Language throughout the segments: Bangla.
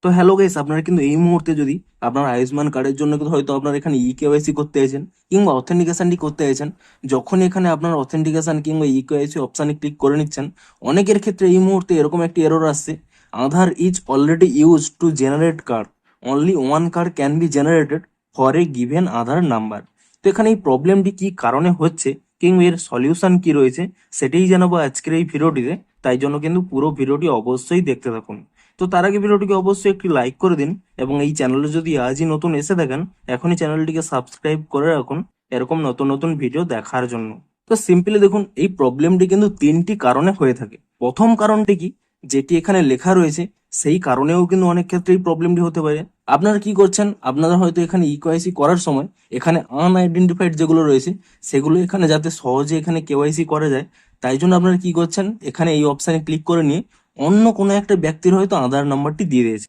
তো হ্যালো গাইস, আপনারা কিন্তু এই মুহূর্তে যদি আপনার আয়ুষ্মান কার্ডের জন্য কিন্তু হয়তো আপনার এখানে কেওয়াইসি করতে চাইছেন কিংবা অথেন্টিকেশনটি করতে চাইছেন। যখন এখানে আপনার অথেন্টিকেশন কিংবা কেওয়াইসি অপশানে ক্লিক করে নিচ্ছেন, অনেকের ক্ষেত্রে এই মুহূর্তে এরকম একটি এরর আসছে: Aadhaar is already use to generate card, only one card can be generated for a given Aadhaar number. তো এখানে এই প্রবলেমটি কি কারণে হচ্ছে কিংবা এর সলিউশন কি রয়েছে সেটাই জানাবো আজকের এই ভিডিওটিতে। তাই জন্য কিন্তু পুরো ভিডিওটি অবশ্যই দেখতে থাকুন। তো তার আগে ভিডিওটিকে অবশ্যই একটি লাইক করে দিন এবং এই চ্যানেলে যদি আজই নতুন এসে থাকেন, এখনই চ্যানেলটিকে সাবস্ক্রাইব করে রাখুন এরকম নতুন নতুন ভিডিও দেখার জন্য। তো সিম্পলি দেখুন, এই প্রবলেমটি কিন্তু তিনটি কারণে হয়ে থাকে। প্রথম কারণটি কি, যেটি এখানে লেখা রয়েছে সেই কারণেও কিন্তু অনেক ক্ষেত্রে এই প্রবলেমটি হতে পারে। আপনারা কি করছেন, আপনারা হয়তো এখানে ইকেওয়াইসি করার সময় এখানে আনআইডেন্টিফাইড যেগুলো রয়েছে সেগুলো এখানে যাতে সহজে এখানে কেওয়াইসি করা যায়, তাই জন্য আপনারা কি করছেন, এখানে এই অপশানে ক্লিক করে নিয়ে অন্য কোনো একটা ব্যক্তির হয়তো আধার নাম্বারটি দিয়ে দিয়েছে,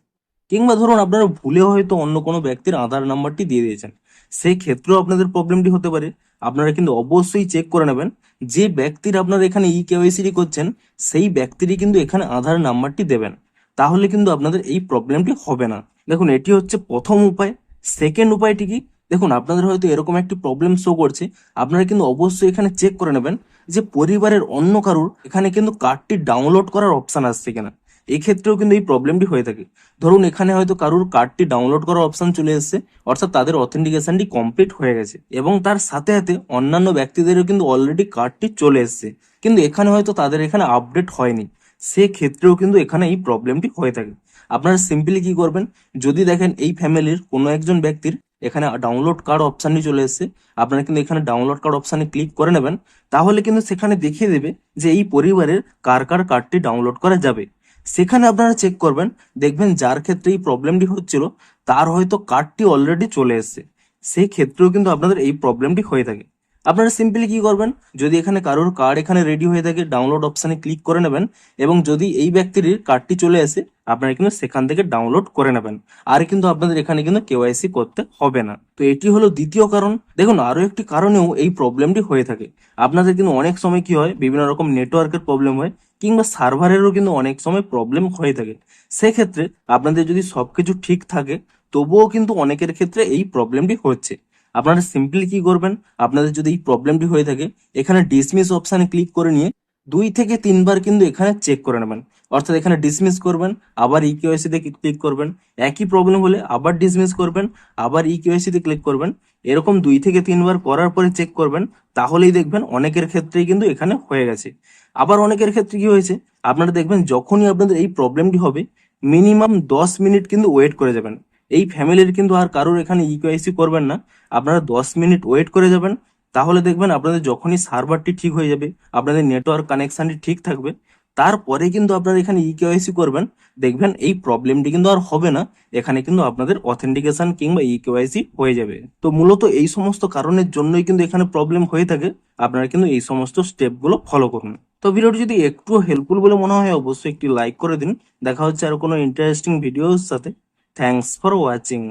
কিংবা ধরুন আপনারা ভুলেও হয়তো অন্য কোনো ব্যক্তির আধার নাম্বারটি দিয়ে দিয়েছেন। সেই ক্ষেত্রেও আপনাদের প্রবলেমটি হতে পারে। আপনারা কিন্তু অবশ্যই চেক করে নেবেন যে ব্যক্তির আপনারা এখানে কেওয়াইসি করছেন সেই ব্যক্তিরই কিন্তু এখানে আধার নাম্বারটি দেবেন, তাহলে কিন্তু আপনাদের এই প্রবলেমটি হবে না। দেখুন, এটি হচ্ছে প্রথম উপায়। সেকেন্ড উপায়টি কি, দেখুন আপনাদের হয়তো এরকম একটি প্রবলেম শো করছে, আপনারা কিন্তু অবশ্যই এখানে চেক করে নেবেন যে পরিবারের অন্য কারুর এখানে কিন্তু কার্ডটি ডাউনলোড করার অপশন আসছে কিনা। এই ক্ষেত্রেও কিন্তু এই প্রবলেমটি হয়ে থাকে। ধরুন এখানে হয়তো কারুর কার্ডটি ডাউনলোড করার অপশন চলে এসেছে, অর্থাৎ তাদের অথেন্টিকেশনটি কমপ্লিট হয়ে গেছে এবং তার সাথে সাথে অন্যান্য ব্যক্তিদেরও কিন্তু অলরেডি কার্ডটি চলে এসেছে, কিন্তু এখানে হয়তো তাদের এখানে আপডেট হয়নি। সেক্ষেত্রেও কিন্তু এখানে এই প্রবলেমটি হয়ে থাকে। আপনারা সিম্পলি কি করবেন, যদি দেখেন এই ফ্যামিলির কোনো একজন ব্যক্তির এখানে ডাউনলোড কার্ড অপশানটি চলে এসেছে, আপনারা কিন্তু এখানে ডাউনলোড কার্ড অপশানে ক্লিক করে নেবেন। তাহলে কিন্তু সেখানে দেখিয়ে দেবে যে এই পরিবারের কার কার কার্ডটি ডাউনলোড করা যাবে। সেখানে আপনারা চেক করবেন, দেখবেন যার ক্ষেত্রে এই প্রবলেমটি হচ্ছিল তার হয়তো কার্ডটি অলরেডি চলে এসেছে। সেই ক্ষেত্রেও কিন্তু আপনাদের এই প্রবলেমটি হয়ে থাকে। আপনারা সিম্পলি কি করবেন, যদি এখানে কারোর কার্ড এখানে রেডি হয়ে থাকে, ডাউনলোড অপশানে ক্লিক করে নেবেন এবং যদি এই ব্যক্তির কার্ডটি চলে আসে, আপনারা কিন্তু সেখান থেকে ডাউনলোড করে নেবেন। আর কিন্তু আপনাদের এখানে কিন্তু কেওয়াইসি করতে হবে না। তো এটি হলো দ্বিতীয় কারণ। দেখুন, আরো একটি কারণেও এই প্রবলেমটি হয়ে থাকে। আপনাদের কিন্তু অনেক সময় কি হয়, বিভিন্ন রকম নেটওয়ার্কের প্রবলেম হয় কিংবা সার্ভারেরও কিন্তু অনেক সময় প্রবলেম হয়ে থাকে। সেক্ষেত্রে আপনাদের যদি সবকিছু ঠিক থাকে তবুও কিন্তু অনেকের ক্ষেত্রে এই প্রবলেমটি হচ্ছে। আপনারা সিম্পলি কি করবেন, আপনাদের যদি এই প্রবলেমটি হয়ে থাকে, এখানে ডিসমিস অপশানে ক্লিক করে নিয়ে 2 থেকে 3 বার কিন্তু এখানে চেক করে নেবেন। অর্থাৎ এখানে ডিসমিস করবেন, আবার কেওয়াইসি তে ক্লিক করবেন, একই প্রবলেম হলে আবার ডিসমিস করবেন, আবার কেওয়াইসি তে ক্লিক করবেন। এরকম 2 থেকে 3 বার করার পরে চেক করবেন, তাহলেই দেখবেন অনেকের ক্ষেত্রেই কিন্তু এখানে হয়ে গেছে। আবার অনেকের ক্ষেত্রে কি হয়েছে, আপনারা দেখবেন যখনই আপনাদের এই প্রবলেমটি হবে মিনিমাম 10 মিনিট কিন্তু ওয়েট করে যাবেন। এই ফ্যামিলির কিন্তু আর কারোর এখানে কেওয়াইসি করবেন না, আপনারা 10 মিনিট ওয়েট করে যাবেন। তাহলে দেখবেন আপনাদের যখনই সার্ভারটি ঠিক হয়ে যাবে, আপনাদের নেটওয়ার্ক কানেকশনটি ঠিক থাকবে, তারপরে কিন্তু আপনারা এখানে কেওয়াইসি করবেন, দেখবেন এই প্রবলেমটি কিন্তু আর হবে না। এখানে কিন্তু আপনাদের অথেন্টিকেশন কিংবা কেওয়াইসি হয়ে যাবে। তো মূলত এই সমস্ত কারণের জন্যই কিন্তু এখানে প্রবলেম হয়ে থাকে। আপনারা কিন্তু এই সমস্ত স্টেপগুলো ফলো করুন। তো ভিডিওটি যদি একটু হেল্পফুল বলে মনে হয় অবশ্যই একটি লাইক করে দিন। দেখা হচ্ছে আর কোনো ইন্টারেস্টিং ভিডিওর সাথে। Thanks for watching.